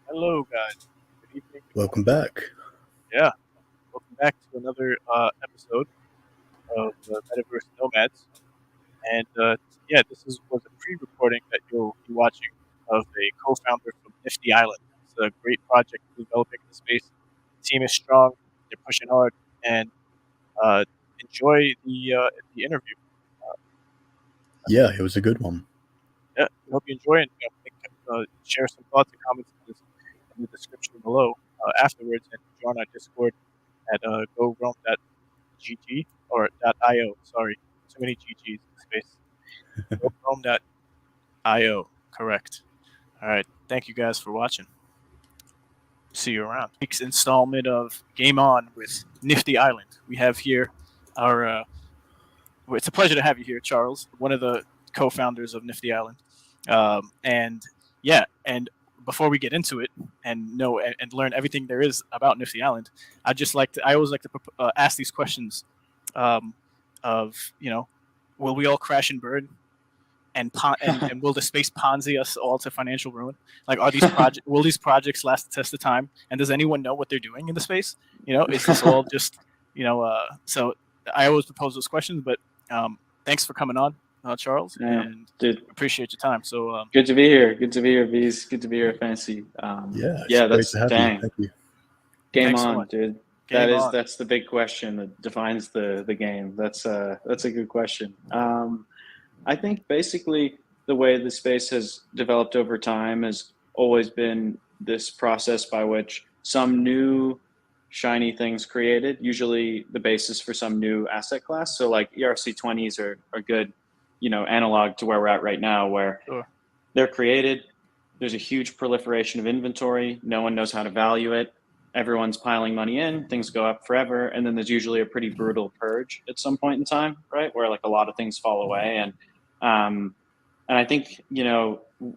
Hello, guys. Good evening. Good Welcome morning. back. Yeah, welcome back to another episode of Metaverse Nomads. And yeah, was a pre-recording that you'll be watching of a co-founder from Nifty Island. It's a great project developing in the space. The team is strong. They're pushing hard, and uh, enjoy the interview. Uh, Yeah, it was a good one. yeah, we hope you enjoy it. Share some thoughts and comments in the description below afterwards, and join our Discord at GG or .io. Sorry, too many GGs in the space. GoChrome.io. Correct. All right. Thank you guys for watching. See you around. Next installment of Game On with Nifty Island. We have here our. It's a pleasure to have you here, Charles, one of the co-founders of Nifty Island. And yeah, and before we get into it and know and learn everything there is about Nifty Island, I always like to ask these questions um, of will we all crash and burn, and will the space Ponzi us all to financial ruin? Like, are these will these projects last the test of time? And does anyone know what they're doing in the space? Is this all just So I always propose those questions, but thanks for coming on, Charles, Yeah, and dude, appreciate your time. So good to be here. Good to be here, V's. Good to be here, Fancy. Yeah, it's Yeah, great that's to have you. dang. Thank you. Game Thanks so on, much. dude. Game on. That's the big question that defines the game. That's a good question. I think basically the way the space has developed over time has always been this process by which some new shiny things created, usually the basis for some new asset class. So like ERC20s are good, analog to where we're at right now, where Sure. they're created. There's a huge proliferation of inventory. No one knows how to value it. Everyone's piling money in. Things go up forever, and then there's usually a pretty brutal purge at some point in time, right? Where like a lot of things fall away, and I think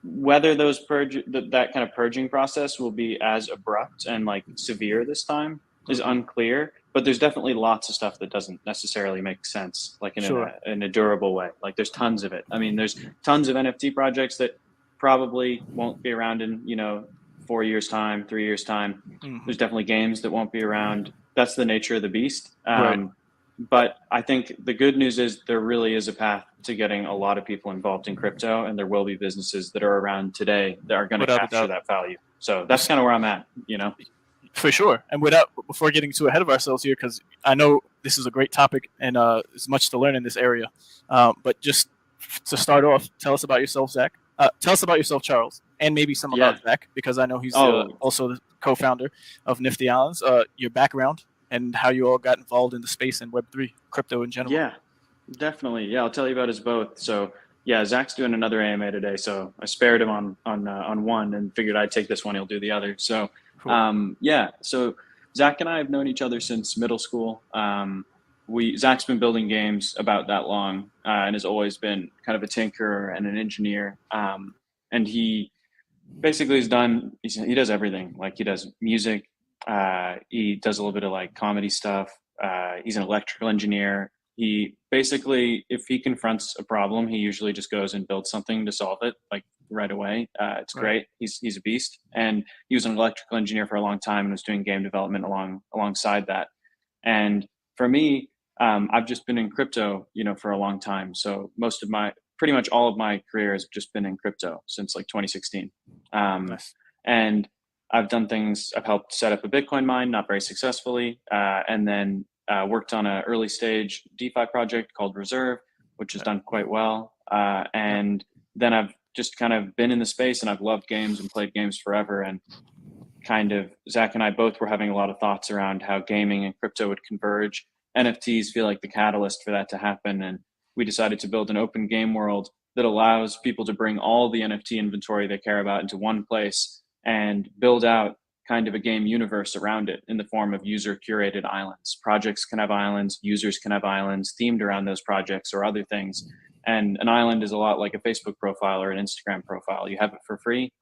whether that kind of purging process will be as abrupt and like severe this time is unclear. But there's definitely lots of stuff that doesn't necessarily make sense, like Sure. in a durable way. Like there's tons of it. I mean, there's tons of NFT projects that probably won't be around in 4 years time, 3 years time. Mhm. There's definitely games that won't be around. That's the nature of the beast. Right. But I think the good news is there really is a path to getting a lot of people involved in crypto, and there will be businesses that are around today that are going to Without a capture doubt. that value. So that's kind of where I'm at. For sure. And before getting too ahead of ourselves here, because I know this is a great topic and there's much to learn in this area. But just to start off, tell us about yourself, Zach. Tell us about yourself, Charles, and maybe some Yeah. about Zach, because I know he's Oh, also the co-founder of Nifty Islands. Your background and how you all got involved in the space and Web3, crypto in general. yeah, definitely. Yeah, I'll tell you about us both. So yeah, Zach's doing another AMA today, so I spared him on one and figured I'd take this one. He'll do the other. So Cool. yeah, so Zach and I have known each other since middle school. Zach's been building games about that long and has always been kind of a tinkerer and an engineer. And he basically he does everything. Like he does music, he does a little bit of like comedy stuff. He's an electrical engineer. He basically, if he confronts a problem, he usually just goes and builds something to solve it, like right away. It's Right. great. He's a beast, and he was an electrical engineer for a long time and was doing game development alongside that. And for me, I've just been in crypto, for a long time. So pretty much all of my career has just been in crypto since like 2016. Nice. And I've done things. I've helped set up a Bitcoin mine, not very successfully, and then worked on an early stage DeFi project called Reserve, which has done quite well. And then I've just kind of been in the space, and I've loved games and played games forever. And kind of Zach and I both were having a lot of thoughts around how gaming and crypto would converge. NFTs feel like the catalyst for that to happen, and we decided to build an open game world that allows people to bring all the NFT inventory they care about into one place and build out kind of a game universe around it in the form of user curated islands. Projects can have islands, users can have islands themed around those projects or other things. And an island is a lot like a Facebook profile or an Instagram profile. You have it for free,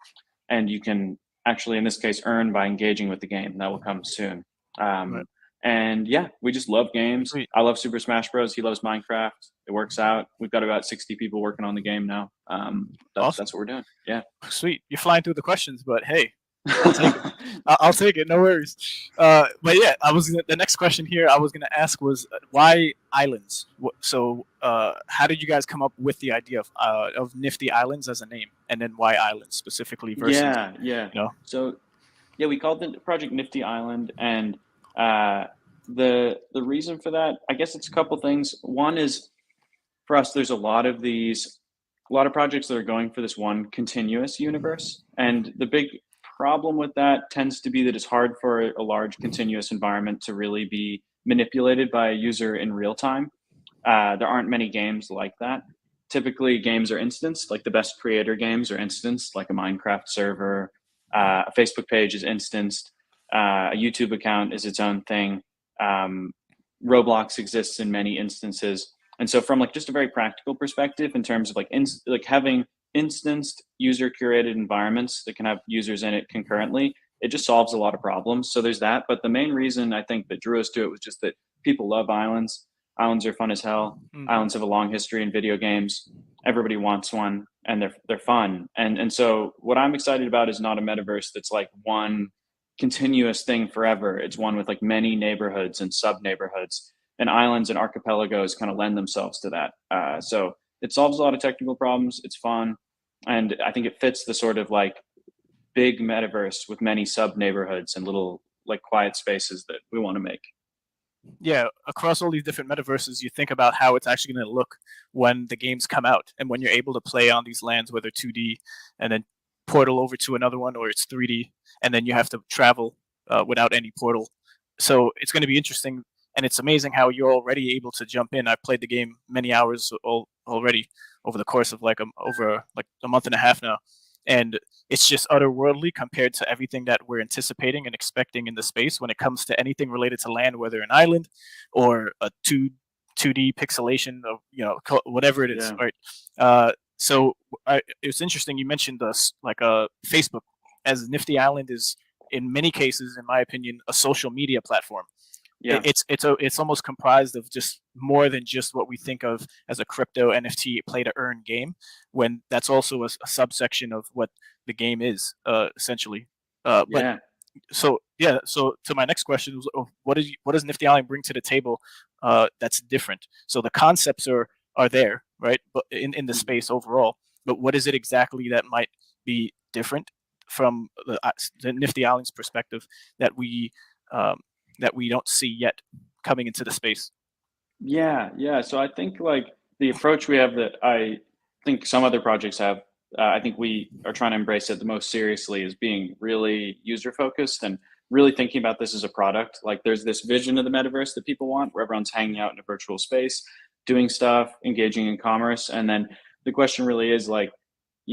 and you can actually, in this case, earn by engaging with the game. That will come soon. Right. And yeah, we just love games. Sweet. I love Super Smash Bros. He loves Minecraft. It works out. We've got about 60 people working on the game now. Awesome. That's what we're doing. Yeah. Sweet. You're flying through the questions, but hey, I'll take it. I'll take it. No worries. But yeah, the next question here I was gonna ask was why islands? So how did you guys come up with the idea of Nifty Islands as a name, and then why islands specifically versus Yeah. you know? So yeah, we called the project Nifty Island, and the reason for that, I guess it's a couple things. One is for us, there's a lot of projects that are going for this one continuous universe, and the big problem with that tends to be that it's hard for a large continuous environment to really be manipulated by a user in real time. There aren't many games like that. Typically, games are instanced, like the best creator games are instanced, like a Minecraft server. A Facebook page is instanced. A YouTube account is its own thing. Roblox exists in many instances. And so from like just a very practical perspective, in terms of like having instanced user curated environments that can have users in it concurrently, it just solves a lot of problems. So there's that. But the main reason I think that drew us to it was just that people love islands. Islands are fun as hell. Mm-hmm. Islands have a long history in video games. Everybody wants one, and they're fun. And so what I'm excited about is not a metaverse that's like one continuous thing forever. It's one with like many neighborhoods and sub neighborhoods, and islands and archipelagos kind of lend themselves to that. So it solves a lot of technical problems. It's fun, and I think it fits the sort of like big metaverse with many sub neighborhoods and little like quiet spaces that we want to make. Yeah, across all these different metaverses, you think about how it's actually going to look when the games come out, and when you're able to play on these lands, whether 2D and then portal over to another one, or it's 3D, and then you have to travel without any portal. So it's going to be interesting, and it's amazing how you're already able to jump in. I've played the game many hours already over the course of over a month and a half now, and it's just otherworldly compared to everything that we're anticipating and expecting in the space when it comes to anything related to land, whether an island or a 2D pixelation of whatever it is, Yeah. right? So it was interesting you mentioned us Facebook, as Nifty Island is in many cases, in my opinion, a social media platform. Yeah. It's almost comprised of just more than just what we think of as a crypto NFT play to earn game, when that's also a subsection of what the game is essentially. But Yeah. so to my next question was, what does Nifty Island bring to the table that's different? So the concepts are there, right? But in the space overall, but what is it exactly that might be different from the Nifty Island's perspective that we don't see yet coming into the space? Yeah. So I think like the approach we have that I think some other projects have, I think we are trying to embrace it the most seriously, is being really user focused and really thinking about this as a product. Like there's this vision of the metaverse that people want, where everyone's hanging out in a virtual space, doing stuff, engaging in commerce. And then the question really is like,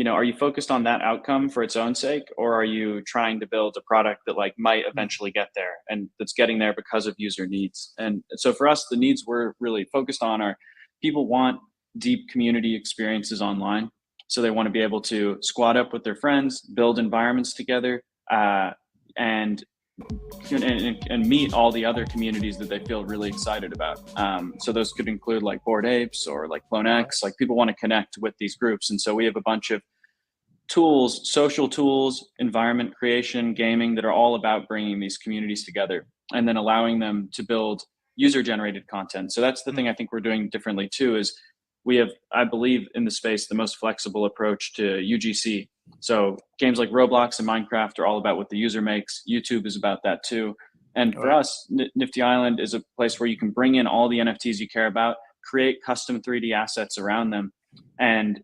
are you focused on that outcome for its own sake, or are you trying to build a product that like might eventually get there, and that's getting there because of user needs? And so for us, the needs we're really focused on are people want deep community experiences online. So they want to be able to squad up with their friends, build environments together, and meet all the other communities that they feel really excited about. So those could include like Bored Apes or like Clone X. Like people want to connect with these groups, and so we have a bunch of tools, social tools, environment creation, gaming, that are all about bringing these communities together and then allowing them to build user-generated content. So that's the thing I think we're doing differently too, is we have, I believe, in the space, the most flexible approach to UGC. So games like Roblox and Minecraft are all about what the user makes. YouTube is about that too. And for us, Nifty Island is a place where you can bring in all the NFTs you care about, create custom 3D assets around them, and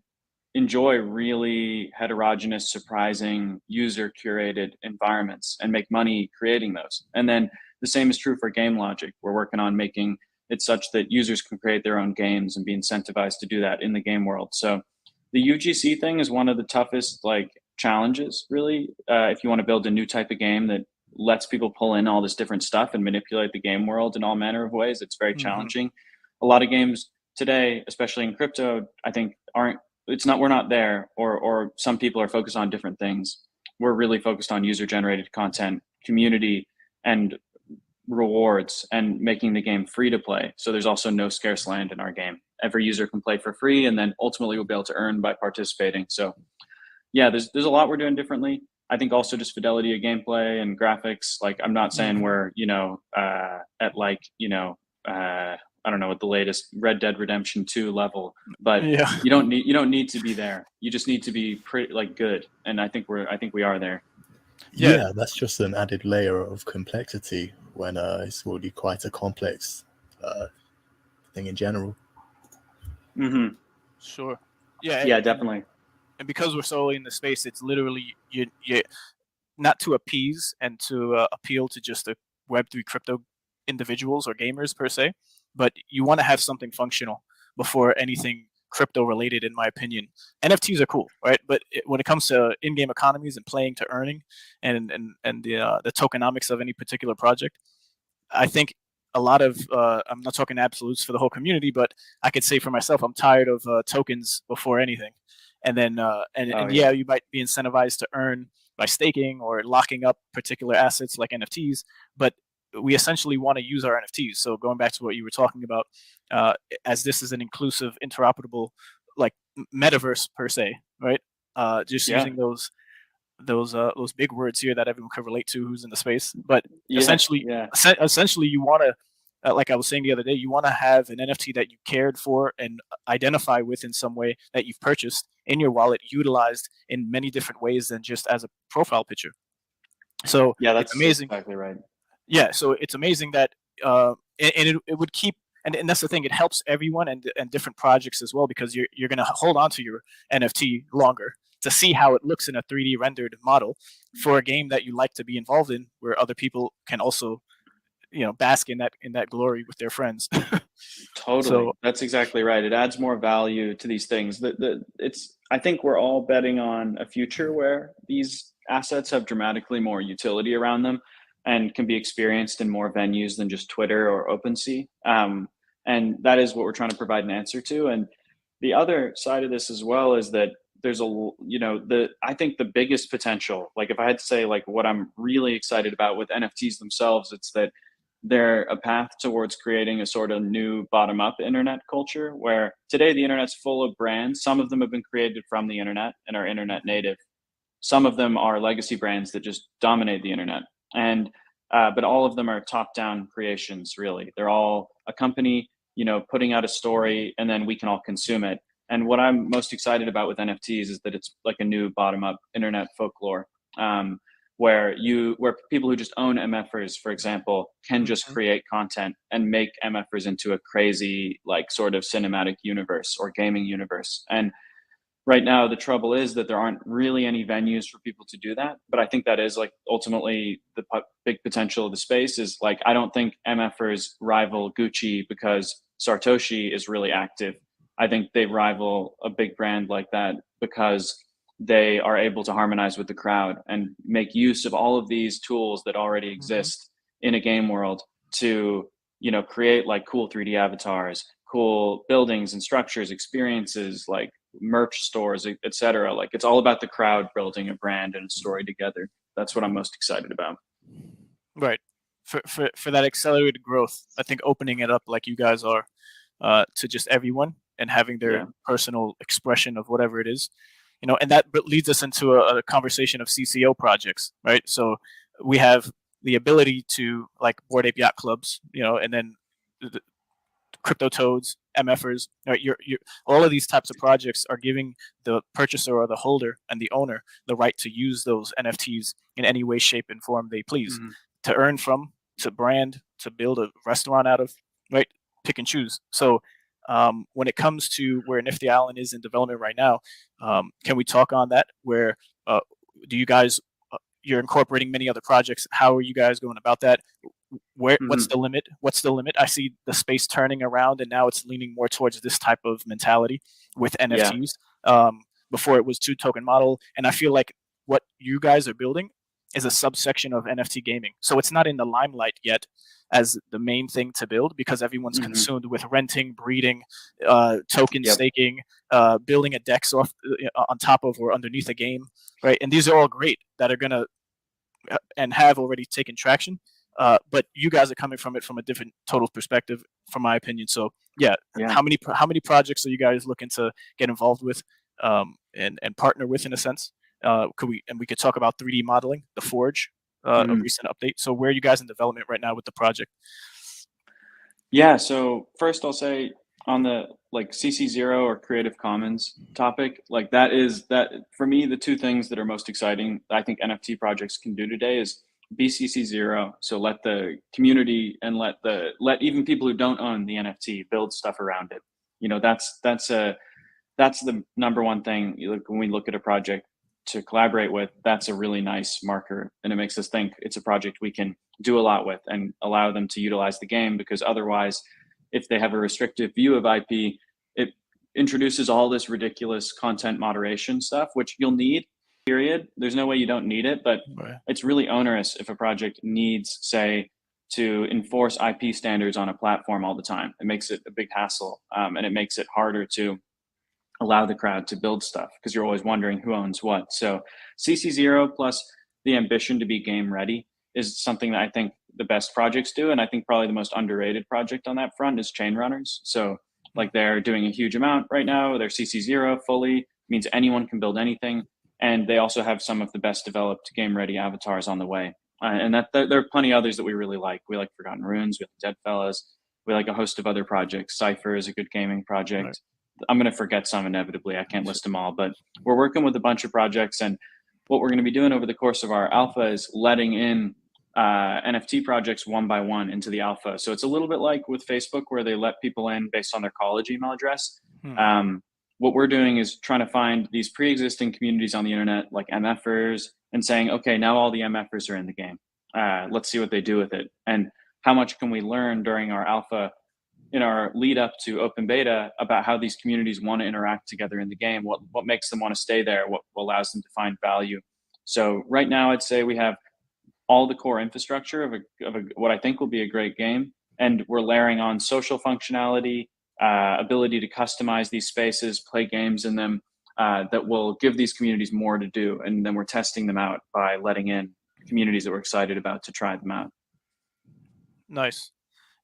enjoy really heterogeneous, surprising, user curated environments and make money creating those. And then the same is true for game logic. We're working on making it such that users can create their own games and be incentivized to do that in the game world. So the UGC thing is one of the toughest like challenges, really, if you want to build a new type of game that lets people pull in all this different stuff and manipulate the game world in all manner of ways. It's very challenging. A lot of games today, especially in crypto, I think we're not there, or some people are focused on different things. We're really focused on user generated content, community, and rewards, and making the game free to play. So there's also no scarce land in our game. Every user can play for free, and then ultimately we'll be able to earn by participating. So yeah, there's a lot we're doing differently. I think also just fidelity of gameplay and graphics. Like, I'm not saying we're, at like, I don't know what the latest Red Dead Redemption 2 level, but Yeah. you don't need to be there. You just need to be pretty like good. And I think we are there. Yeah. That's just an added layer of complexity when it's already quite a complex thing in general. Mm-hmm. Sure. Yeah. Yeah, definitely. And because we're solely in the space, it's literally you not to appease and to appeal to just the Web3 crypto individuals or gamers per se, but you want to have something functional before anything crypto related, in my opinion. NFTs are cool, right? But when it comes to in-game economies and playing to earning and the tokenomics of any particular project, I think a lot of I'm not talking absolutes for the whole community, but I could say for myself, I'm tired of tokens before anything. And then Yeah. you might be incentivized to earn by staking or locking up particular assets like NFTs, but we essentially want to use our NFTs. So going back to what you were talking about, as this is an inclusive, interoperable, like metaverse per se, right? Just Yeah. using those big words here that everyone could relate to who's in the space, but essentially you want to like I was saying the other day, you want to have an NFT that you cared for and identify with in some way that you've purchased in your wallet, utilized in many different ways than just as a profile picture. So Yeah, it's amazing. exactly right. Yeah, so it's amazing that it would keep and that's the thing. It helps everyone and different projects as well because you're going to hold on to your NFT longer to see how it looks in a 3D rendered model for a game that you like to be involved in, where other people can also bask in that glory with their friends. Totally. So That's exactly right. It adds more value to these things. I think we're all betting on a future where these assets have dramatically more utility around them and can be experienced in more venues than just Twitter or OpenSea. And that is what we're trying to provide an answer to. And the other side of this as well is that there's I think the biggest potential, like if I had to say like what I'm really excited about with NFTs themselves, it's that they're a path towards creating a sort of new bottom-up internet culture where today the internet's full of brands. Some of them have been created from the internet and are internet native. Some of them are legacy brands that just dominate the internet. And but all of them are top-down creations, really. They're all a company, putting out a story, and then we can all consume it. And what I'm most excited about with NFTs is that it's like a new bottom-up internet folklore. Where people who just own MFers, for example, can just create content and make MFers into a crazy like sort of cinematic universe or gaming universe. And right now the trouble is that there aren't really any venues for people to do that. But I think that is like ultimately the big potential of the space is like, I don't think MFers rival Gucci because Satoshi is really active. I think they rival a big brand like that because they are able to harmonize with the crowd and make use of all of these tools that already exist in a game world to create like cool 3D avatars, cool buildings and structures, experiences, like merch stores, etc. Like it's all about the crowd building a brand and a story together. That's what I'm most excited about. Right. For that accelerated growth, I think opening it up like you guys are to just everyone and having their personal expression of whatever it is, and that leads us into a conversation of CCO projects, right? So we have the ability to like Bored Ape Yacht Clubs, and then the Crypto Toads, MFers, right? All of these types of projects are giving the purchaser or the holder and the owner the right to use those NFTs in any way, shape, and form they please, to earn from, to brand, to build a restaurant out of, right? Pick and choose. So when it comes to where Nifty Island is in development right now, can we talk on that? Where do you guys? You're incorporating many other projects. How are you guys going about that? What's the limit? What's the limit? I see the space turning around, and now it's leaning more towards this type of mentality with NFTs. Before it was two token model, and I feel like what you guys are building is a subsection of NFT gaming. So it's not in the limelight yet as the main thing to build because everyone's consumed with renting, breeding, token staking, building a DEX on top of or underneath a game, right? And these are all great that are gonna and have already taken traction. But you guys are coming from it from a different total perspective, from my opinion. So how many projects are you guys looking to get involved with and partner with in a sense? we could talk about 3D modeling, the Forge, a recent update. So where are you guys in development right now with the project? Yeah, so first I'll say on the like CC0 or Creative Commons topic, like that for me, the two things that are most exciting I think NFT projects can do today is be CC0. So let the community and let even people who don't own the NFT build stuff around it. You know, that's the number one thing. Like when we look at a project to collaborate with, that's a really nice marker, and it makes us think it's a project we can do a lot with and allow them to utilize the game, because otherwise, if they have a restrictive view of IP, it introduces all this ridiculous content moderation stuff, which you'll need, period. There's no way you don't need it, but it's really onerous if a project needs, say, to enforce IP standards on a platform all the time. It makes it a big hassle, and it makes it harder to allow the crowd to build stuff, because you're always wondering who owns what. So CC0 plus the ambition to be game ready is something that I think the best projects do. And I think probably the most underrated project on that front is Chain Runners. So like they're doing a huge amount right now. They're CC0 fully, means anyone can build anything. And they also have some of the best developed game ready avatars on the way. And that there are plenty others that we really like. We like Forgotten Runes, we like Deadfellas, we like a host of other projects. Cypher is a good gaming project. Right. I'm going to forget some inevitably. I can't list them all, but we're working with a bunch of projects. And what we're going to be doing over the course of our alpha is letting in NFT projects one by one into the alpha. So it's a little bit like with Facebook, where they let people in based on their college email address. What we're doing is trying to find these pre-existing communities on the internet, like MFers, and saying, okay, now all the MFers are in the game. Let's see what they do with it. And how much can we learn during our alpha, in our lead up to open beta, about how these communities want to interact together in the game, what makes them want to stay there, what allows them to find value. So right now I'd say we have all the core infrastructure of what I think will be a great game. And we're layering on social functionality, ability to customize these spaces, play games in them, that will give these communities more to do. And then we're testing them out by letting in communities that we're excited about to try them out. Nice.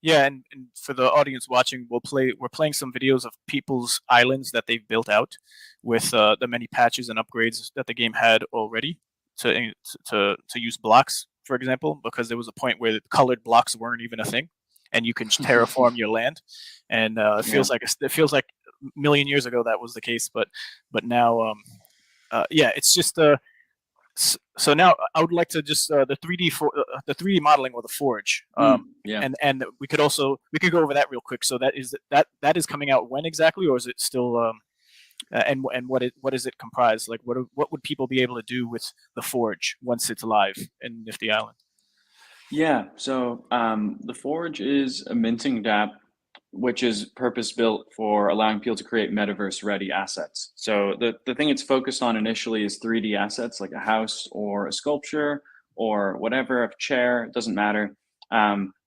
Yeah, and for the audience watching, we're playing some videos of people's islands that they've built out with the many patches and upgrades that the game had already to use blocks, for example, because there was a point where colored blocks weren't even a thing, and you can terraform your land, and it feels like a million years ago that was the case, but now, it's just so now I would like to just the 3D modeling or the Forge, and we could go over that real quick. So that is coming out when exactly, or is it still and what is it comprised? Like what would people be able to do with the Forge once it's live in Nifty Island? Yeah, so the Forge is a minting dApp, which is purpose built for allowing people to create metaverse ready assets. So the thing it's focused on initially is 3D assets, like a house or a sculpture or whatever, a chair, it doesn't matter,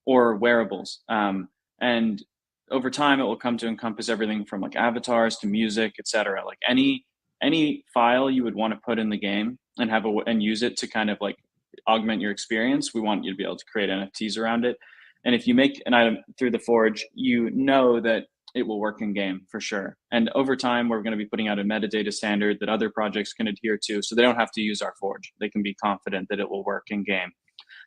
or wearables. And over time, it will come to encompass everything from like avatars to music, etc. Like any file you would want to put in the game and and use it to kind of like augment your experience, we want you to be able to create NFTs around it. And if you make an item through the Forge, you know that it will work in game for sure. And over time, we're going to be putting out a metadata standard that other projects can adhere to, so they don't have to use our Forge. They can be confident that it will work in game.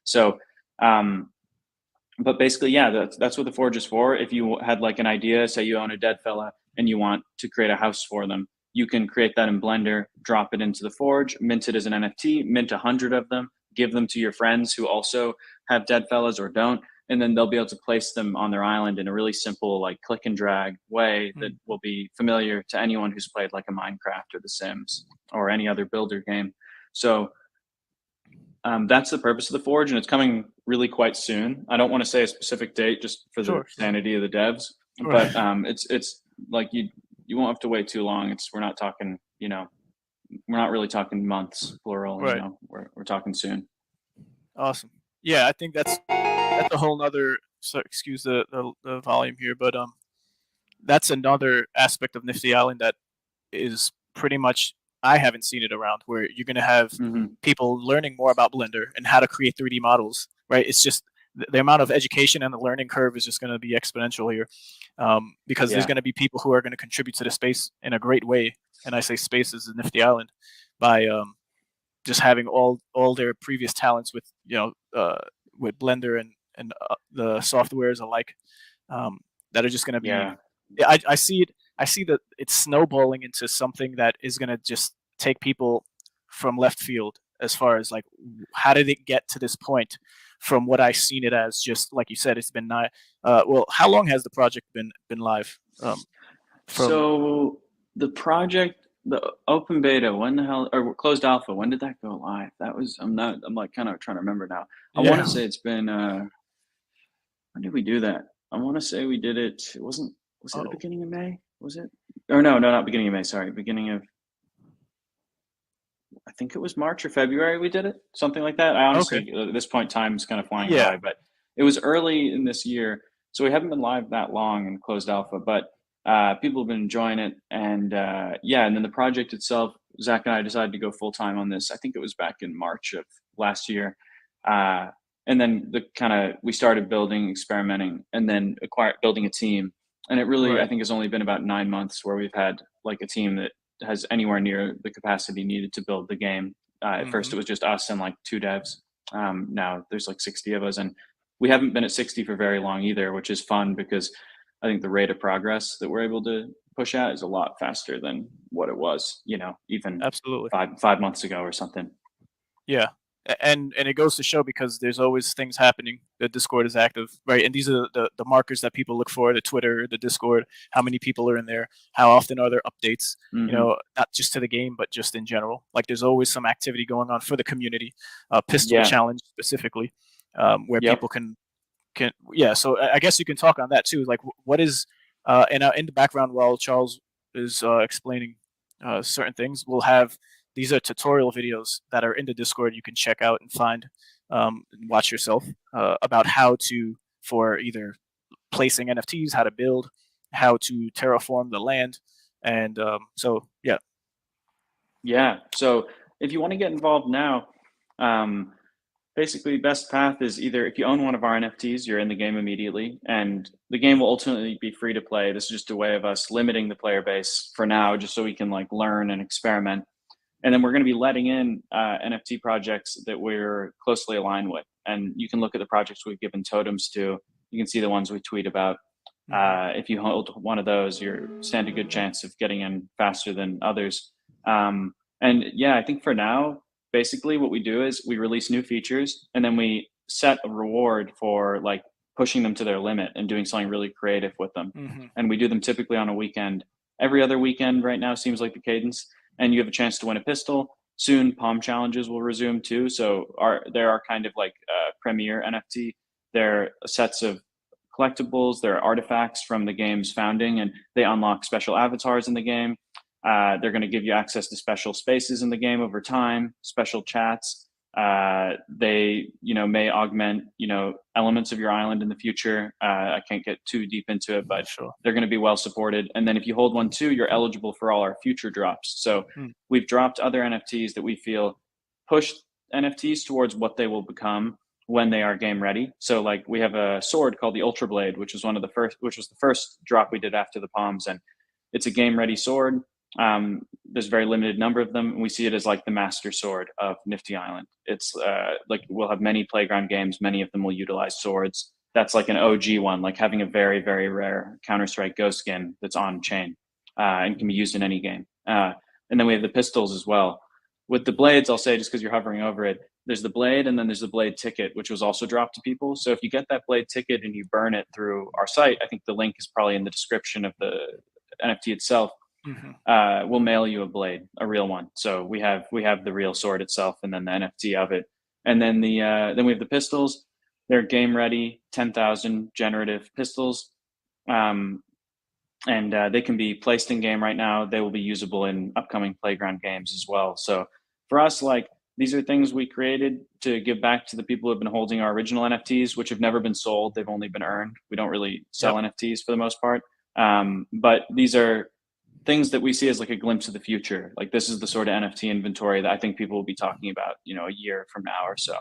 So, but basically, yeah, that's what the Forge is for. If you had like an idea, say you own a dead fella and you want to create a house for them, you can create that in Blender, drop it into the Forge, mint it as an NFT, mint 100 of them, give them to your friends who also have dead fellas or don't. And then they'll be able to place them on their island in a really simple, like click and drag way that will be familiar to anyone who's played like a Minecraft or The Sims or any other builder game. So that's the purpose of the Forge, and it's coming really quite soon. I don't want to say a specific date just for the sanity of the devs, but it's like you won't have to wait too long. We're not talking, we're not really talking months plural. Right. We're talking soon. Awesome. Yeah, I think that's a whole nother. So excuse the volume here, but that's another aspect of Nifty Island that is pretty much, I haven't seen it around, where you're going to have people learning more about Blender and how to create 3D models. Right? It's just the amount of education and the learning curve is just going to be exponential here, because there's going to be people who are going to contribute to the space in a great way. And I say space is Nifty Island by just having all their previous talents with with Blender and the softwares alike, that are just going to be. Yeah. I see it. I see that it's snowballing into something that is going to just take people from left field as far as like how did it get to this point. From what I've seen it as, just like you said, it's been nine. Well, how long has the project been live? So the project, the open beta, when the hell, or closed alpha, when did that go live? That was, I'm like kind of trying to remember now. I want to say it's been, when did we do that? I want to say we did it, was it the beginning of May? Was it? Or no, not beginning of May, sorry. Beginning of, I think it was March or February we did it, something like that. I honestly, at this point, time is kind of flying by, but it was early in this year. So we haven't been live that long in closed alpha, but people have been enjoying it. And and then the project itself, Zach and I decided to go full time on this. I think it was back in March of last year. And then we started building, experimenting, and then building a team. And it really, I think, has only been about 9 months where we've had like a team that has anywhere near the capacity needed to build the game. At first, it was just us and like 2 devs. Now there's like 60 of us, and we haven't been at 60 for very long either, which is fun because I think the rate of progress that we're able to push at is a lot faster than what it was, even absolutely 5 months ago or something. Yeah. And it goes to show because there's always things happening. The Discord is active, right? And these are the markers that people look for: the Twitter, the Discord, how many people are in there, how often are there updates? Not just to the game, but just in general. Like there's always some activity going on for the community. Pistol challenge specifically, where people can. So I guess you can talk on that too. Like what is in the background while Charles is explaining certain things, we'll have. These are tutorial videos that are in the Discord you can check out and find and watch yourself about how to, for either placing NFTs, how to build, how to terraform the land. And Yeah. So if you want to get involved now, basically best path is either if you own one of our NFTs, you're in the game immediately, and the game will ultimately be free to play. This is just a way of us limiting the player base for now, just so we can like learn and experiment. And then we're going to be letting in NFT projects that we're closely aligned with. And you can look at the projects we've given totems to. You can see the ones we tweet about. If you hold one of those, you stand a good chance of getting in faster than others. I think for now, basically what we do is we release new features and then we set a reward for like pushing them to their limit and doing something really creative with them. And we do them typically on a weekend. Every other weekend right now seems like the cadence. And you have a chance to win a pistol. Soon, palm challenges will resume too. So there are kind of like premier NFT. They're sets of collectibles. They're artifacts from the game's founding, and they unlock special avatars in the game. They're going to give you access to special spaces in the game over time, special chats. They, may augment, elements of your island in the future. I can't get too deep into it, but they're going to be well supported. And then if you hold one too, you're eligible for all our future drops. So we've dropped other NFTs that we feel push NFTs towards what they will become when they are game ready. So like we have a sword called the Ultra Blade, which was the first drop we did after the palms. And it's a game ready sword. There's a very limited number of them, and we see it as like the master sword of Nifty Island. It's like we'll have many playground games, many of them will utilize swords. That's like an OG one, like having a very, very rare Counter-Strike Ghost skin that's on chain and can be used in any game. And then we have the pistols as well. With the blades, I'll say, just because you're hovering over it, there's the blade and then there's the blade ticket, which was also dropped to people. So if you get that blade ticket and you burn it through our site, I think the link is probably in the description of the NFT itself. We'll mail you a blade, a real one. So we have the real sword itself, and then the NFT of it, and then then we have the pistols. They're game ready, 10,000 generative pistols, and they can be placed in game right now. They will be usable in upcoming playground games as well. So for us, like these are things we created to give back to the people who have been holding our original NFTs, which have never been sold. They've only been earned. We don't really sell NFTs for the most part, but these are things that we see as like a glimpse of the future. Like this is the sort of NFT inventory that I think people will be talking about, a year from now or so.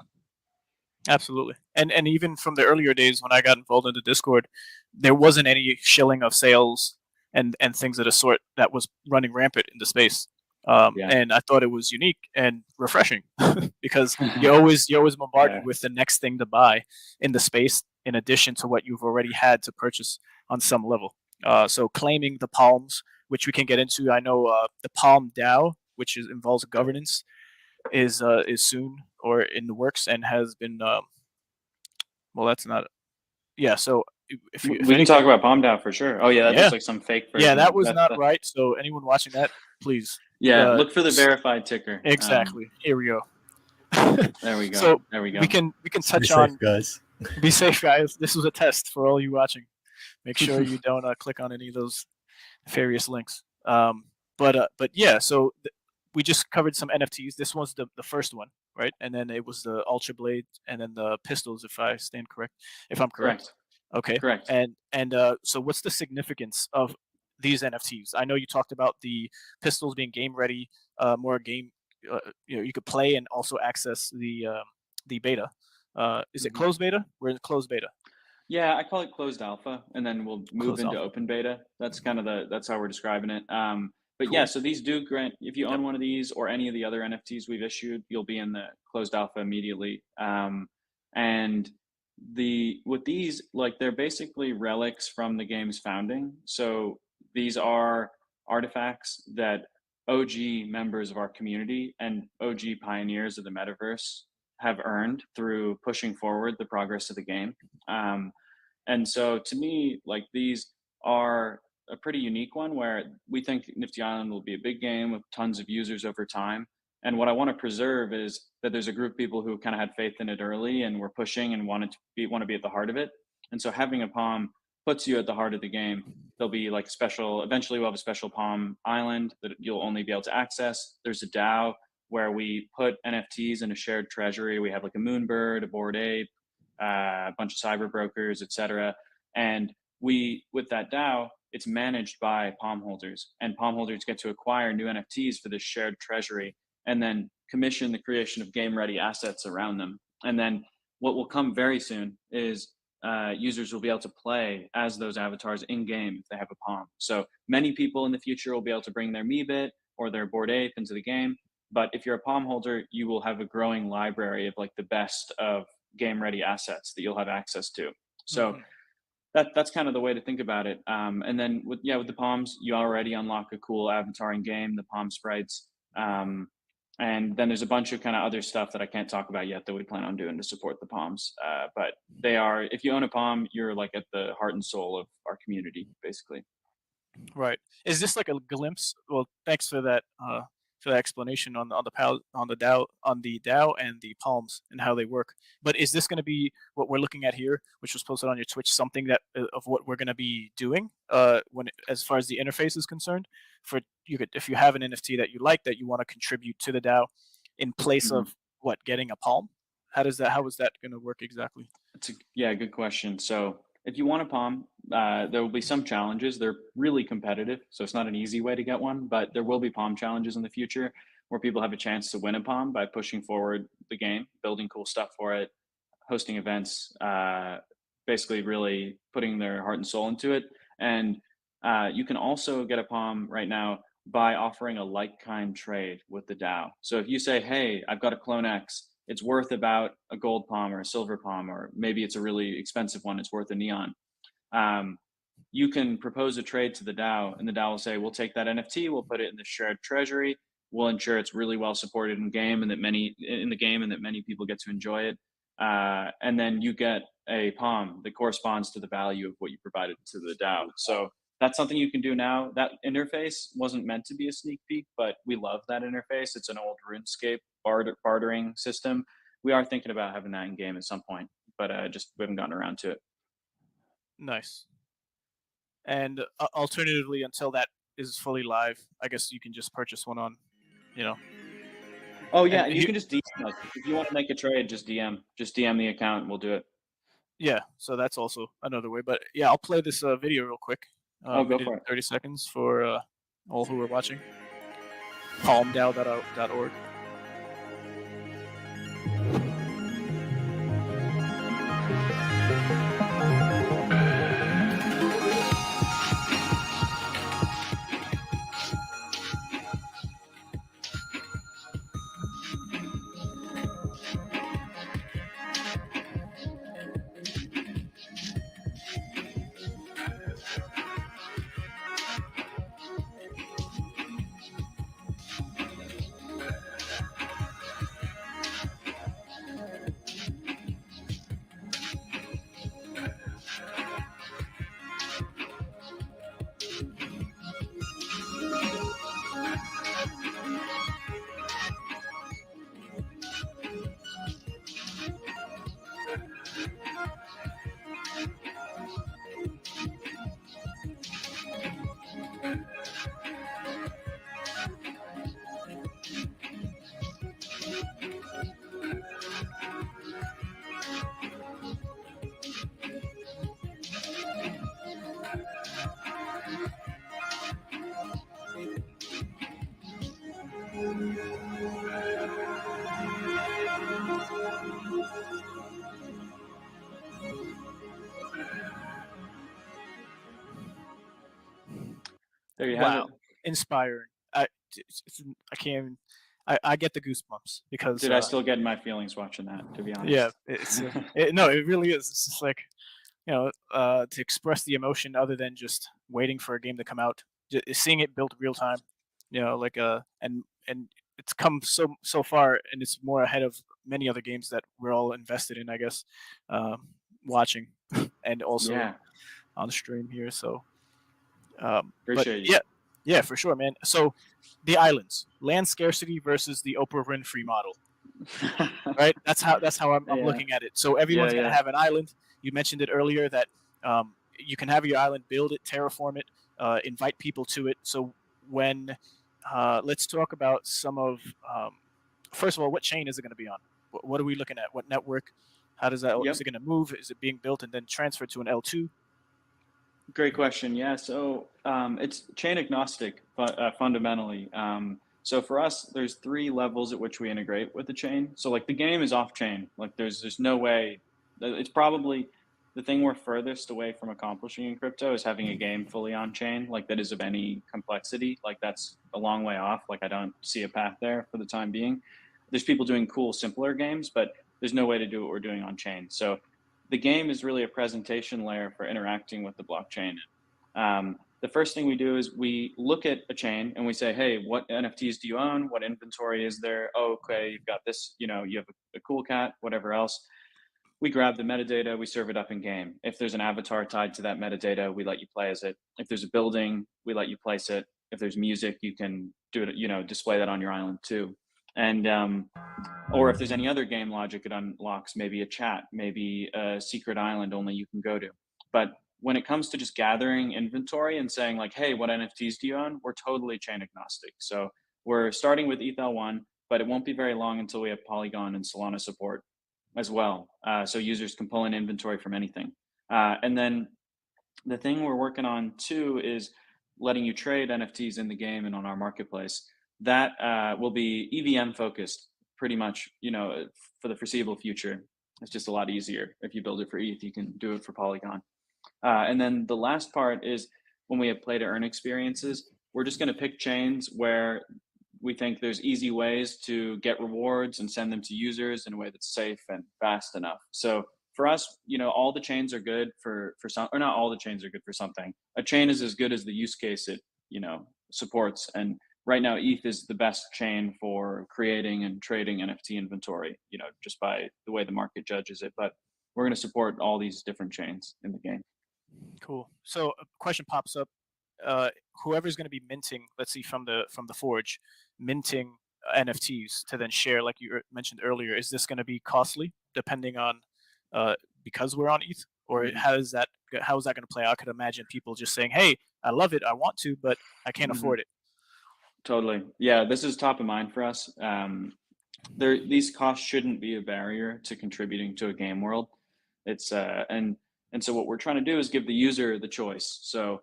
Absolutely. And even from the earlier days when I got involved in the Discord, there wasn't any shilling of sales and things of the sort that was running rampant in the space. And I thought it was unique and refreshing because you're always bombarded with the next thing to buy in the space, in addition to what you've already had to purchase on some level. So claiming the palms, which we can get into. I know the Palm DAO, which involves governance, is soon or in the works and has been. Well, that's not. Yeah. So if we can talk about Palm DAO for sure. Oh yeah, that looks like some fake version. Yeah, that was not right. So anyone watching that, please. Look for the verified ticker. Exactly. Here we go. There we go. So there we go. We can touch Be safe, on guys. Be safe, guys. This was a test for all you watching. Make sure you don't click on any of those nefarious links. But yeah, so we just covered some NFTs. This one's the first one, right? And then it was the Ultra Blade, and then the pistols, if I'm correct. Okay. Correct. And so what's the significance of these NFTs? I know you talked about the pistols being game ready, more game. You could play and also access the beta. Is it closed beta? We're in closed beta. Yeah, I call it closed alpha, and then we'll move into open beta. That's kind of that's how we're describing it. But cool. Yeah, so these do grant, if you own one of these or any of the other NFTs we've issued, you'll be in the closed alpha immediately. And with these, like, they're basically relics from the game's founding. So these are artifacts that OG members of our community and OG pioneers of the metaverse have earned through pushing forward the progress of the game. And so to me, like, these are a pretty unique one where we think Nifty Island will be a big game with tons of users over time. And what I want to preserve is that there's a group of people who kind of had faith in it early and were pushing and want to be at the heart of it. And so having a Palm puts you at the heart of the game. There'll be like eventually we'll have a special Palm Island that you'll only be able to access. There's a DAO where we put NFTs in a shared treasury. We have like a Moonbird, a Bored Ape, a bunch of cyber brokers, etc. And with that DAO, it's managed by Palm holders, and Palm holders get to acquire new NFTs for this shared treasury and then commission the creation of game-ready assets around them. And then what will come very soon is users will be able to play as those avatars in-game if they have a Palm. So many people in the future will be able to bring their Meebit or their Bored Ape into the game. But if you're a Palm holder, you will have a growing library of like the best of game-ready assets that you'll have access to. So that's kind of the way to think about it. And then with the Palms, you already unlock a cool avatar in game, the Palm sprites. And then there's a bunch of kind of other stuff that I can't talk about yet that we plan on doing to support the Palms. But if you own a Palm, you're like at the heart and soul of our community, basically. Right. Is this like a glimpse? Well, thanks for that explanation on the DAO and the Palms and how they work. But is this going to be what we're looking at here, which was posted on your Twitch, something that of what we're going to be doing as far as the interface is concerned? If you have an NFT that you like, that you want to contribute to the DAO in place of getting a Palm? How is that going to work exactly? Good question. So if you want a Palm, there will be some challenges. They're really competitive, so it's not an easy way to get one, but there will be Palm challenges in the future where people have a chance to win a Palm by pushing forward the game, building cool stuff for it, hosting events, basically really putting their heart and soul into it. And you can also get a Palm right now by offering a like-kind trade with the DAO. So if you say, hey, I've got a Clone X, it's worth about a gold Palm or a silver Palm, or maybe it's a really expensive one, it's worth a neon. You can propose a trade to the DAO, and the DAO will say, we'll take that NFT, we'll put it in the shared treasury, we'll ensure it's really well supported in the game and that many people get to enjoy it. And then you get a Palm that corresponds to the value of what you provided to the DAO. So that's something you can do now. That interface wasn't meant to be a sneak peek, but we love that interface. It's an old RuneScape bartering system. We are thinking about having that in game at some point, but we haven't gotten around to it. Nice. And alternatively, until that is fully live, I guess you can just purchase one on, Oh yeah, and you can just DM us. If you want to make a trade, just DM the account and we'll do it. Yeah, so that's also another way. But yeah, I'll play this video real quick. Go for it. 30 seconds for all who are watching. palmdao.org. There you have Wow, it. inspiring. I can't even. I get the goosebumps because Dude, I still get in my feelings watching that, to be honest. yeah, no, it really is. It's just like, to express the emotion other than just waiting for a game to come out, seeing it built real time, and it's come so far, and it's more ahead of many other games that we're all invested in, I guess, watching and also Yeah, on the stream here. So, but appreciate you. yeah, for sure, man. So, the islands, land scarcity versus the Oprah Winfrey model, right? That's how I'm Yeah, looking at it. So yeah, everyone's gonna yeah. have an island. You mentioned it earlier that you can have your island, build it, terraform it, invite people to it. So when let's talk about some of first of all, what chain is it going to be on? What are we looking at? What network? How does that? Is Yep. it going to move? Is it being built and then transferred to an L2? Great question. Yeah, so it's chain agnostic fundamentally. So for us, there's 3 levels at which we integrate with the chain. So like the game is off chain. Like there's no way. It's probably the thing we're furthest away from accomplishing in crypto is having a game fully on chain, like that is of any complexity. Like that's a long way off. Like I don't see a path there for the time being. There's people doing cool, simpler games, but there's no way to do what we're doing on chain. So the game is really a presentation layer for interacting with the blockchain. The first thing we do is we look at a chain and we say, hey, what NFTs do you own? What inventory is there? Oh, okay, you've got this, you have a cool cat, whatever else. We grab the metadata, we serve it up in game. If there's an avatar tied to that metadata, we let you play as it. If there's a building, we let you place it. If there's music, you can do it, display that on your island too. And or if there's any other game logic, it unlocks maybe a chat, maybe a secret island only you can go to. But when it comes to just gathering inventory and saying like, hey, what NFTs do you own? We're totally chain agnostic. So we're starting with ETH1, but it won't be very long until we have Polygon and Solana support as well. So users can pull in inventory from anything. And then the thing we're working on too is letting you trade NFTs in the game and on our marketplace. That will be EVM focused pretty much, for the foreseeable future. It's just a lot easier. If you build it for ETH, you can do it for Polygon. And then the last part is when we have play to earn experiences, we're just going to pick chains where we think there's easy ways to get rewards and send them to users in a way that's safe and fast enough. So for us, all the chains are good for some, or not all the chains are good for something. A chain is as good as the use case it, supports. And right now, ETH is the best chain for creating and trading NFT inventory, just by the way the market judges it. But we're going to support all these different chains in the game. Cool. So a question pops up. Whoever's going to be minting, let's see, from the forge, minting NFTs to then share, like you mentioned earlier, is this going to be costly depending on because we're on ETH, or how is that going to play out? I could imagine people just saying, "Hey, I love it, I want to, but I can't afford it." Totally. Yeah, this is top of mind for us. These costs shouldn't be a barrier to contributing to a game world. It's and so what we're trying to do is give the user the choice. So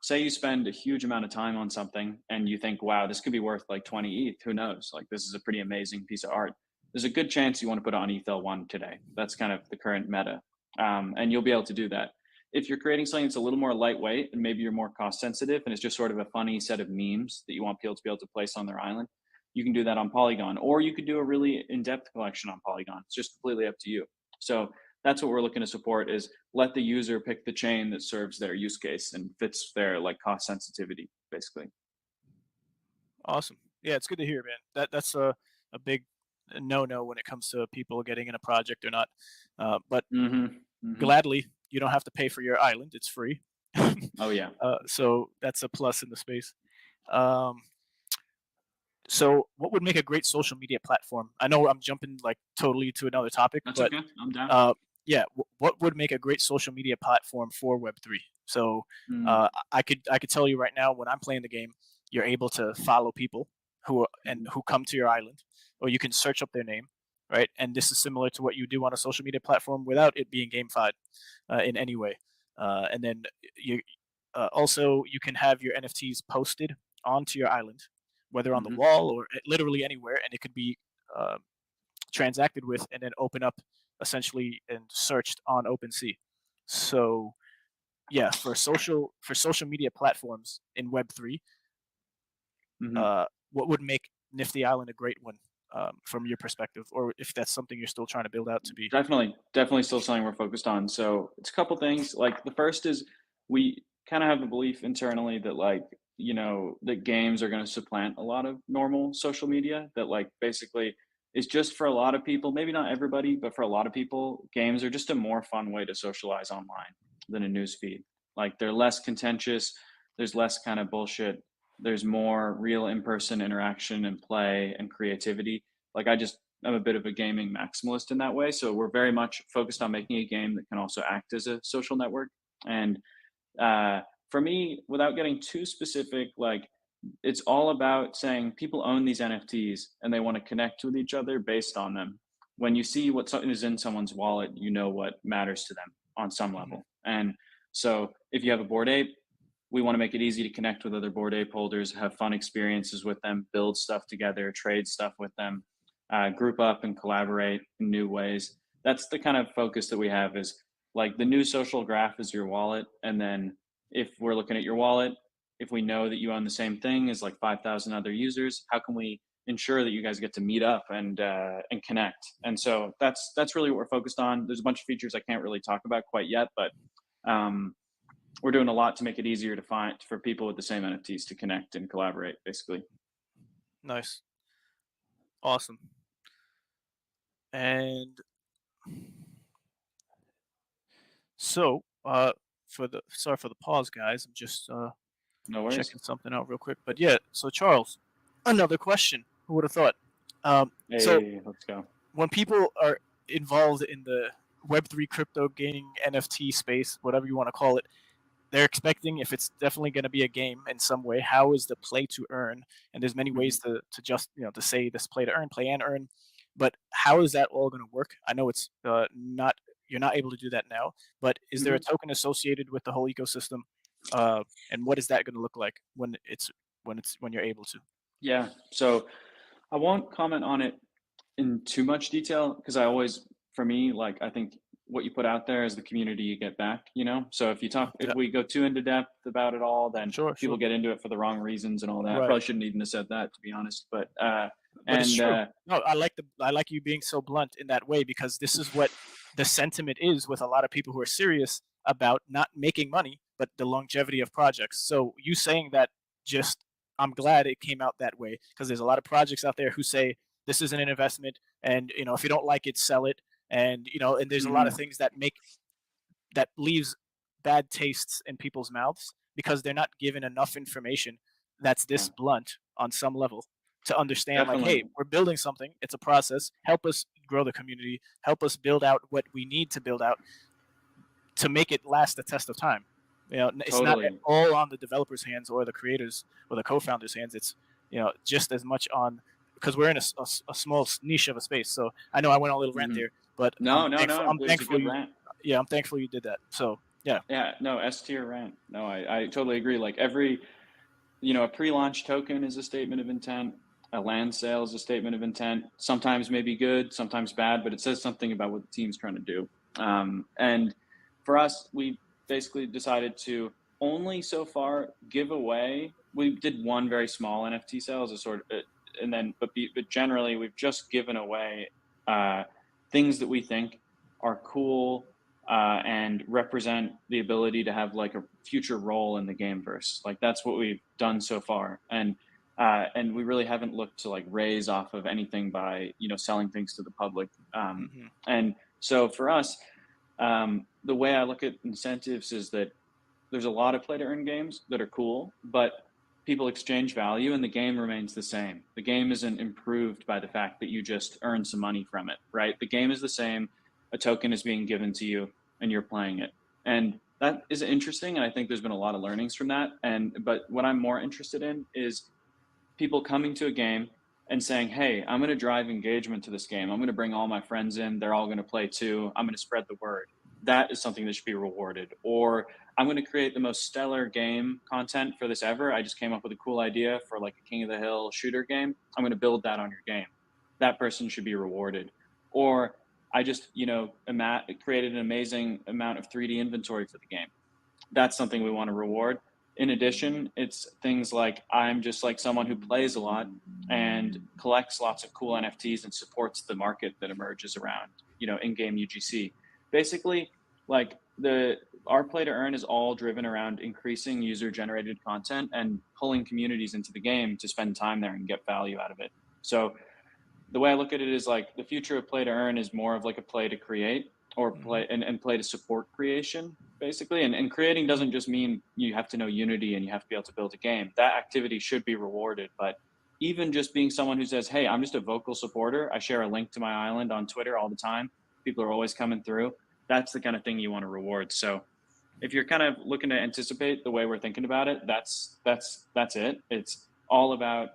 say you spend a huge amount of time on something and you think, wow, this could be worth like 20 ETH. Who knows? Like this is a pretty amazing piece of art. There's a good chance you want to put it on ETH1 today. That's kind of the current meta. And you'll be able to do that. If you're creating something that's a little more lightweight and maybe you're more cost sensitive and it's just sort of a funny set of memes that you want people to be able to place on their island, you can do that on Polygon, or you could do a really in-depth collection on Polygon. It's just completely up to you. So that's what we're looking to support, is let the user pick the chain that serves their use case and fits their like cost sensitivity, basically. Awesome. Yeah, it's good to hear, man. That's a big no when it comes to people getting in a project or not. But gladly, you don't have to pay for your island; it's free. Oh yeah. So that's a plus in the space. So what would make a great social media platform? I know I'm jumping like totally to another topic, That's but okay. I'm down. yeah, what would make a great social media platform for Web3? So I could tell you right now, when I'm playing the game, you're able to follow people who come to your island, or you can search up their name, right? And this is similar to what you do on a social media platform without it being gamified in any way. And then you also you can have your NFTs posted onto your island, whether on the wall or literally anywhere, and it could be transacted with and then open up essentially and searched on OpenSea. So yeah, for social media platforms in Web3, Mm-hmm. what would make Nifty Island a great one from your perspective, or if that's something you're still trying to build out to be? Definitely still something we're focused on. So it's a couple things. Like the first is we kind of have the belief internally that like, that games are going to supplant a lot of normal social media, that like basically is just for a lot of people, maybe not everybody, but for a lot of people, games are just a more fun way to socialize online than a news feed. Like they're less contentious, there's less kind of bullshit, there's more real in-person interaction and play and creativity. Like I'm a bit of a gaming maximalist in that way. So we're very much focused on making a game that can also act as a social network. And for me, without getting too specific, like it's all about saying people own these NFTs and they want to connect with each other based on them. When you see what is in someone's wallet, you know what matters to them on some Mhm. level. And so if you have a Bored Ape, we want to make it easy to connect with other Bored Ape holders, have fun experiences with them, build stuff together, trade stuff with them, group up and collaborate in new ways. That's the kind of focus that we have, is like the new social graph is your wallet. And then if we're looking at your wallet, if we know that you own the same thing as like 5,000 other users, how can we ensure that you guys get to meet up and connect? And so that's really what we're focused on. There's a bunch of features I can't really talk about quite yet, but um, we're doing a lot to make it easier to find for people with the same NFTs to connect and collaborate, basically. Nice, awesome. And so, for the sorry for the pause, guys. I'm just No worries. checking something out real quick. But yeah, so Charles, another question. Who would have thought? So Hey, let's go. when people are involved in the Web3 crypto gaming NFT space, whatever you want to call it, they're expecting, if it's definitely going to be a game in some way, how is the play to earn? And there's many Mhm. ways to just to say this play to earn, play and earn, but how is that all going to work? I know it's not, you're not able to do that now, but is there a Mhm. token associated with the whole ecosystem? And what is that going to look like when you're able to? Yeah. So I won't comment on it in too much detail because I always, for me, like I think what you put out there is the community you get back. So if Yeah, we go too into depth about it all, then sure, people sure, get into it for the wrong reasons and all that. I right. probably shouldn't even have said that, to be honest. But But it's and true. No, I like you being so blunt in that way, because this is what the sentiment is with a lot of people who are serious about not making money, but the longevity of projects. So you saying that, just, I'm glad it came out that way, because there's a lot of projects out there who say this isn't an investment, and if you don't like it, sell it, and and there's a lot of Mhm. things that leaves bad tastes in people's mouths because they're not given enough information that's Yeah, this blunt on some level to understand, like, hey, definitely. we're building something, it's a process, help us grow the community, help us build out what we need to build out to make it last the test of time. It's not Totally. all on the developers hands or the creators or the co-founders hands. It's just as much on, because we're in a small niche of a space. So I know I went on a little rant Mhm. there, but No, no, no. I'm It was a thankful good you, rant. yeah, I'm thankful you did that. So yeah. Yeah, no, S tier rant. No, I totally agree. Like a pre-launch token is a statement of intent. A land sale is a statement of intent. Sometimes maybe good, sometimes bad, but it says something about what the team's trying to do. And for us, we basically decided to only so far give away. We did one very small NFT sale as a sort of, and then but generally we've just given away uh, things that we think are cool and represent the ability to have like a future role in the gameverse. Like that's what we've done so far, and we really haven't looked to like raise off of anything by selling things to the public. Hmm. And so for us, the way I look at incentives is that there's a lot of play to earn games that are cool, but people exchange value and the game remains the same. The game isn't improved by the fact that you just earn some money from it, right? The game is the same. A token is being given to you and you're playing it. And that is interesting. And I think there's been a lot of learnings from that. But what I'm more interested in is people coming to a game and saying, hey, I'm going to drive engagement to this game. I'm going to bring all my friends in. They're all going to play too. I'm going to spread the word. That is something that should be rewarded. Or I'm going to create the most stellar game content for this ever. I just came up with a cool idea for like a King of the Hill shooter game. I'm going to build that on your game. That person should be rewarded. Or I just, created an amazing amount of 3D inventory for the game. that's something we want to reward. In addition, it's things like I'm just like someone who plays a lot and collects lots of cool NFTs and supports the market that emerges around, in-game UGC. Basically, like our play to earn is all driven around increasing user generated content and pulling communities into the game to spend time there and get value out of it. So the way I look at it is like the future of play to earn is more of like a play to create or play and play to support creation basically. And creating doesn't just mean you have to know Unity and you have to be able to build a game. That activity should be rewarded. But even just being someone who says, hey, I'm just a vocal supporter. I share a link to my island on Twitter all the time. People are always coming through. That's the kind of thing you want to reward. So if you're kind of looking to anticipate the way we're thinking about it, that's it. It's all about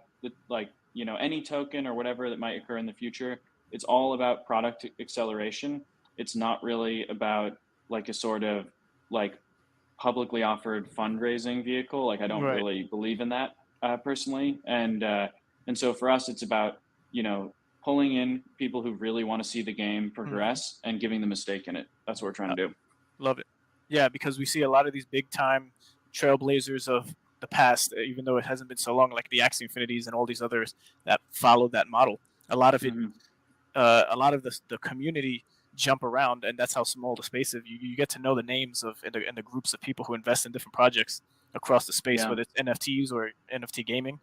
any token or whatever that might occur in the future. It's all about product acceleration. It's not really about like a sort of like publicly offered fundraising vehicle. Like I don't really believe in that personally. And so for us, it's about pulling in people who really want to see the game progress and giving them a stake in it. That's what we're trying to do. Love it. Yeah, because we see a lot of these big time trailblazers of the past, even though it hasn't been so long, like the Axie Infinities and all these others that followed that model. A lot of it, a lot of the community jump around, and that's how small the space is. You get to know the names of and the groups of people who invest in different projects across the space, whether it's NFTs or NFT gaming,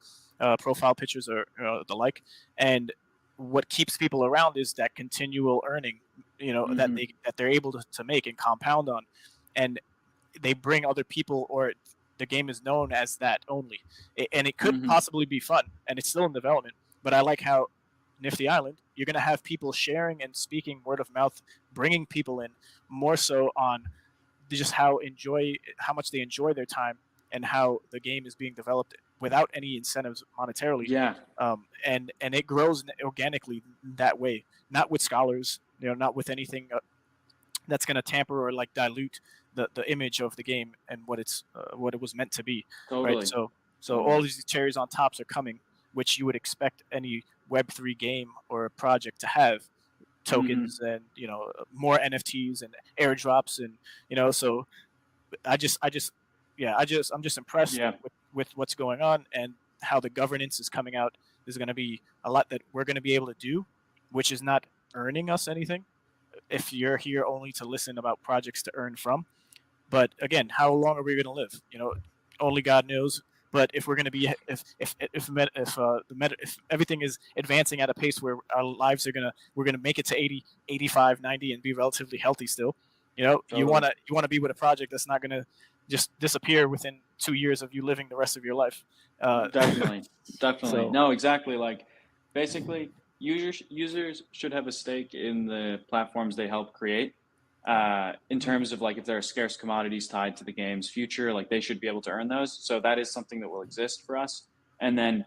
profile pictures or the like. And what keeps people around is that continual earning, that they're able to make and compound on, and they bring other people, or the game is known as that only, and it could possibly be fun, and it's still in development. But I like how Nifty Island, you're going to have people sharing and speaking word of mouth, bringing people in more so on just how much they enjoy their time and how the game is being developed without any incentives monetarily. And it grows organically that way, not with scholars, not with anything that's going to tamper or like dilute the image of the game and what it was meant to be. Totally. Right. So all these cherries on tops are coming, which you would expect any Web3 game or a project to have, tokens and more NFTs and airdrops, and so I'm just impressed with what's going on and how the governance is coming out. There's going to be a lot that we're going to be able to do, which is not earning us anything if you're here only to listen about projects to earn from. But again, how long are we going to live? Only God knows. But if we're going to be, if everything is advancing at a pace where our lives we're going to make it to 80, 85, 90 and be relatively healthy still, totally. you want to be with a project that's not going to just disappear within 2 years of you living the rest of your life. Definitely. So, no, exactly. Like basically users should have a stake in the platforms they help create. In terms of like if there are scarce commodities tied to the game's future, like they should be able to earn those. So that is something that will exist for us. And then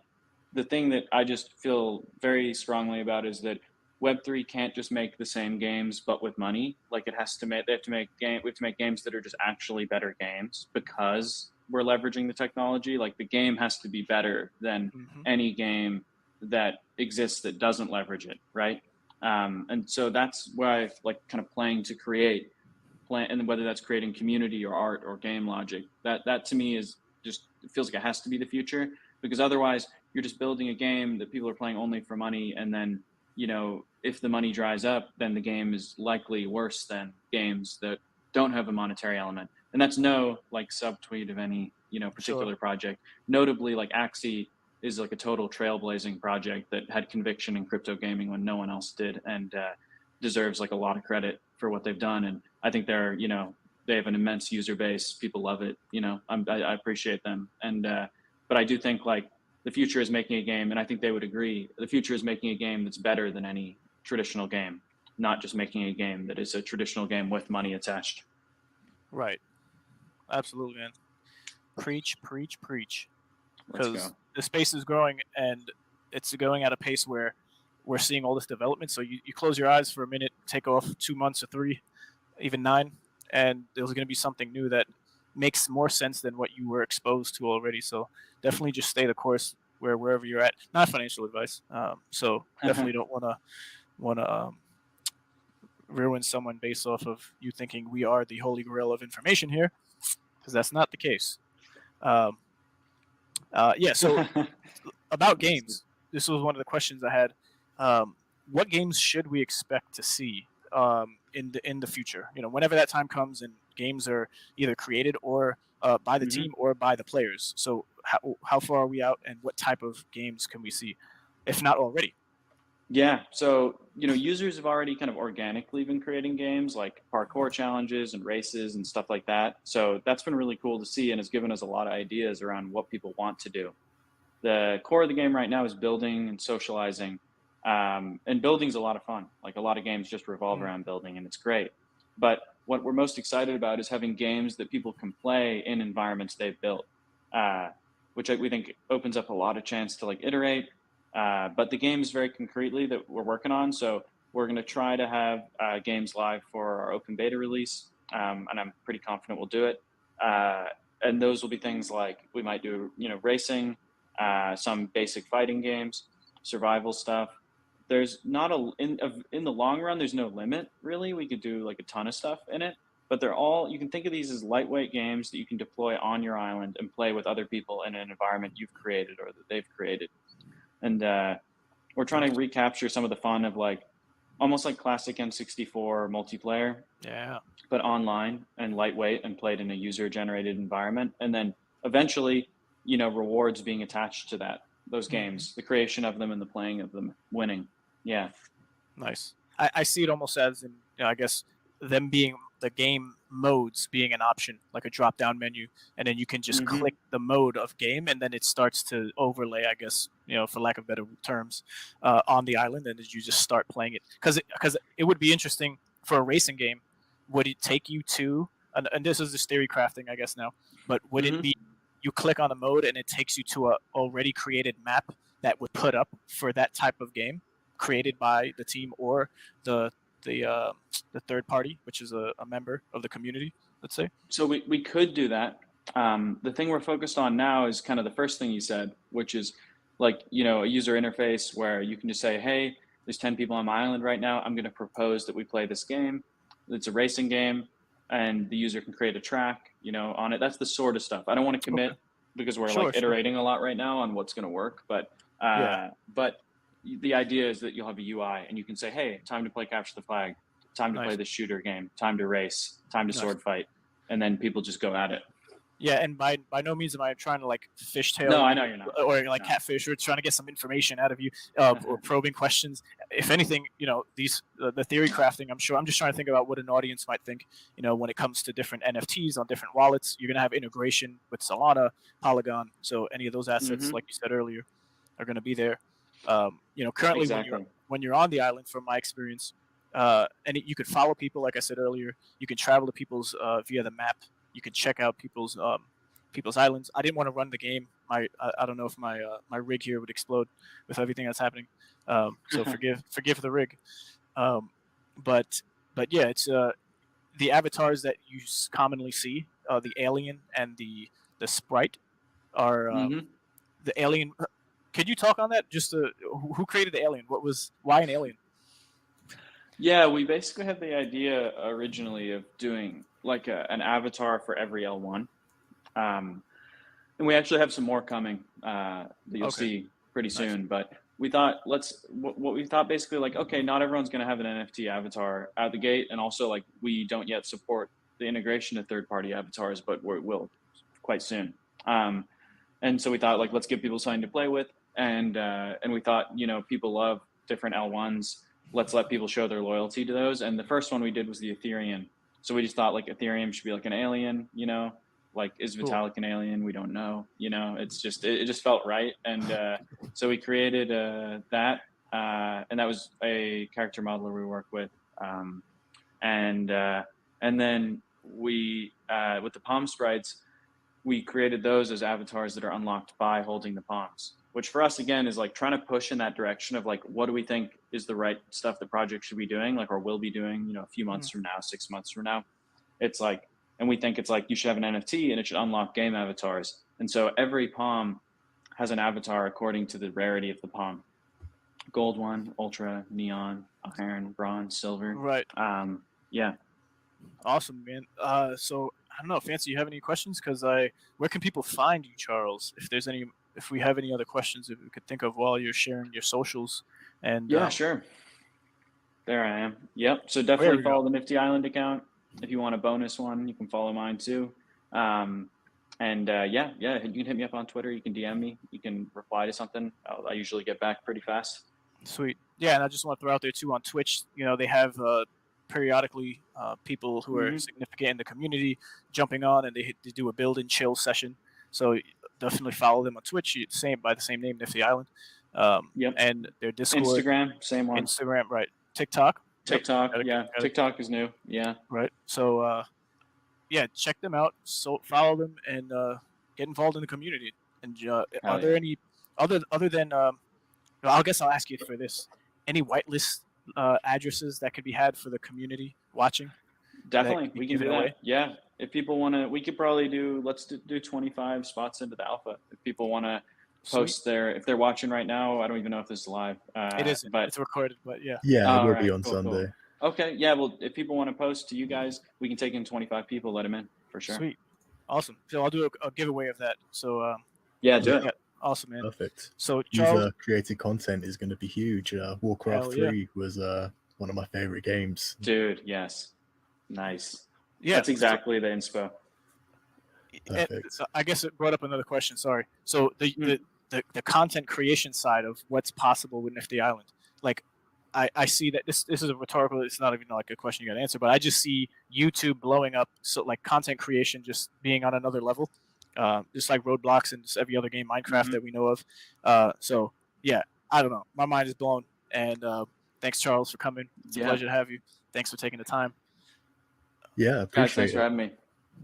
the thing that I just feel very strongly about is that Web3 can't just make the same games but with money. Like we have to make games that are just actually better games because we're leveraging the technology. Like the game has to be better than any game that exists that doesn't leverage it, right? And so that's where I like kind of playing to create, and whether that's creating community or art or game logic, that to me is just, it feels like it has to be the future, because otherwise you're just building a game that people are playing only for money. And then, if the money dries up, then the game is likely worse than games that don't have a monetary element. And that's no like subtweet of any, particular project. Notably, like Axie is like a total trailblazing project that had conviction in crypto gaming when no one else did, and deserves like a lot of credit for what they've done. And I think they have an immense user base. People love it. I appreciate them. And but I do think like the future is making a game, and I think they would agree. The future is making a game that's better than any traditional game, not just making a game that is a traditional game with money attached. Right. Absolutely, man. Preach. Because the space is growing, and it's going at a pace where we're seeing all this development. So you close your eyes for a minute, take off 2 months or 3, even 9, and there's going to be something new that makes more sense than what you were exposed to already. So definitely just stay the course wherever you're at. Not financial advice. So definitely don't want to ruin someone based off of you thinking we are the holy grail of information here. because that's not the case. Um, yeah. So about games, this was one of the questions I had. What games should we expect to see in the future? You know, whenever that time comes and games are either created or by the team or by the players. So how far are we out, and what type of games can we see, if not already? Yeah, so users have already kind of organically been creating games like parkour challenges and races and stuff like that. So that's been really cool to see and has given us a lot of ideas around what people want to do. The core of the game right now is building and socializing, and building's a lot of fun. Like a lot of games just revolve around building, and it's great. But what we're most excited about is having games that people can play in environments they've built, uh, which we think opens up a lot of chance to like iterate. But the games very concretely that we're working on. So we're going to try to have games live for our open beta release, and I'm pretty confident we'll do it. And those will be things like we might do, racing, some basic fighting games, survival stuff. There's not in the long run. There's no limit really. We could do like a ton of stuff in it, but they're all, you can think of these as lightweight games that you can deploy on your island and play with other people in an environment you've created or that they've created. And we're trying to recapture some of the fun of like almost like classic N64 multiplayer, Yeah. but online and lightweight and played in a user generated environment. And then eventually, rewards being attached to those games, the creation of them and the playing of them, winning. Yeah. Nice. I see it almost as in, I guess, them being the game modes being an option, like a drop down menu, and then you can just click the mode of game, and then it starts to overlay, I guess, for lack of better terms, on the island, and you just start playing it. Because it would be interesting for a racing game. Would it take you to, and this is just theory crafting, I guess now, but would it be you click on the mode and it takes you to a already created map that would put up for that type of game, created by the team or the third party, which is a member of the community, let's say? So we could do that. The thing we're focused on now is kind of the first thing you said, which is like, a user interface where you can just say, hey, there's 10 people on my island right now. I'm going to propose that we play this game. It's a racing game, and the user can create a track, on it. That's the sort of stuff. I don't want to commit because we're iterating a lot right now on what's going to work. But the idea is that you'll have a UI and you can say, hey, time to play capture the flag, time to play this shooter game, time to race, time to sword fight, and then people just go at it. Yeah, and by no means am I trying to like fishtail. No, I know you're not. Or like catfish, or trying to get some information out of you, or probing questions. If anything, these the theory crafting. I'm just trying to think about what an audience might think. When it comes to different NFTs on different wallets, you're gonna have integration with Solana, Polygon. So any of those assets, like you said earlier, are gonna be there. Currently when you're on the island, from my experience, and you could follow people, like I said earlier. You can travel to people's via the map. You can check out people's islands. I didn't want to run the game. I don't know if my rig here would explode with everything that's happening. So forgive the rig. But yeah, it's the avatars that you commonly see. The alien and the sprite are the alien. Could you talk on that? Just who created the alien? Why an alien? Yeah, we basically had the idea originally of doing like an avatar for every L1. And we actually have some more coming that you'll see pretty soon. But we thought what we thought basically, like, okay, not everyone's going to have an NFT avatar out the gate. And also, like, we don't yet support the integration of third-party avatars, but we will quite soon. And so we thought, like, let's give people something to play with. And we thought, people love different L1s. Let's let people show their loyalty to those. And the first one we did was the Ethereum. So we just thought like Ethereum should be like an alien, like is Vitalik an alien? We don't know, it just felt right. And so we created that, and that was a character modeler we work with. And then we, with the palm sprites, we created those as avatars that are unlocked by holding the palms, which for us, again, is like trying to push in that direction of like, what do we think is the right stuff the project should be doing, like, or will be doing, a few months from now, 6 months from now. It's like, and we think it's like, you should have an NFT and it should unlock game avatars. And so every palm has an avatar according to the rarity of the palm. Gold one, ultra, neon, iron, bronze, silver. Right. Yeah. Awesome, man. So don't know, Fancy, you have any questions? Because where can people find you, Charles? If we have any other questions that we could think of while you're sharing your socials, and Yeah, sure. There I am. Yep. So There definitely we follow go. the Nifty Island account. If you want a bonus one, you can follow mine too. Yeah, you can hit me up on Twitter. You can DM me. You can reply to something. I usually get back pretty fast. Sweet. Yeah, and I just want to throw out there too on Twitch. They have periodically people who are Mhm. significant in the community jumping on, and they do a build and chill session. So definitely follow them on Twitch. By the same name, Nifty Island, Yep. and their Discord, Instagram, same one. Instagram, right? TikTok. Yep. TikTok, Gotta- yeah. gotta- TikTok is new. Yeah. right. So yeah, check them out. So follow them and get involved in the community. And are Hell there yeah. any other than well, I guess I'll ask you for this: any whitelist addresses that could be had for the community watching? Definitely, That you we can give do it that. away? Yeah, if people want to, we could probably let's do 25 spots into the alpha. If people want to post if they're watching right now, I don't even know if this is live. It isn't. But It's recorded, but yeah. Yeah, it all will right, be on cool. Sunday. Okay, yeah. Well, if people want to post to you guys, we can take in 25 people. Let them in for sure. Sweet. Awesome. So I'll do a giveaway of that. So Yeah, do it. yeah, awesome, man. Perfect. So Charles, User created content is going to be huge. Warcraft Hell yeah. 3 was one of my favorite games. Dude, yes, nice. yeah, That's exactly the inspo. Perfect. So I guess it brought up another question. Sorry. So the content creation side of what's possible with Nifty Island, like I see that this is a rhetorical. It's not even like a question you got to answer, but I just see YouTube blowing up. So like content creation just being on another level, just like Roadblocks and just every other game, Minecraft Mhm. that we know of. So yeah, I don't know. My mind is blown. And thanks, Charles, for coming. It's a pleasure to have you. Thanks for taking the time. Yeah, Guys, appreciate thanks for it. having me.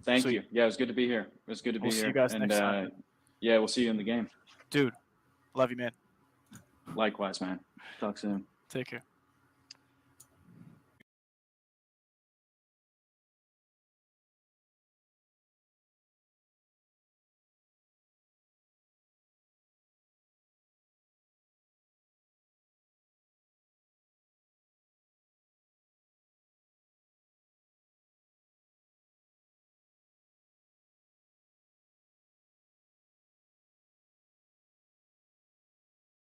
Thank Sweet. you. Yeah, it was good to be here. It was good to be We'll here. see you guys and next time. yeah, we'll see you in the game. Dude, love you, man. Likewise, man. Talk soon. Take care.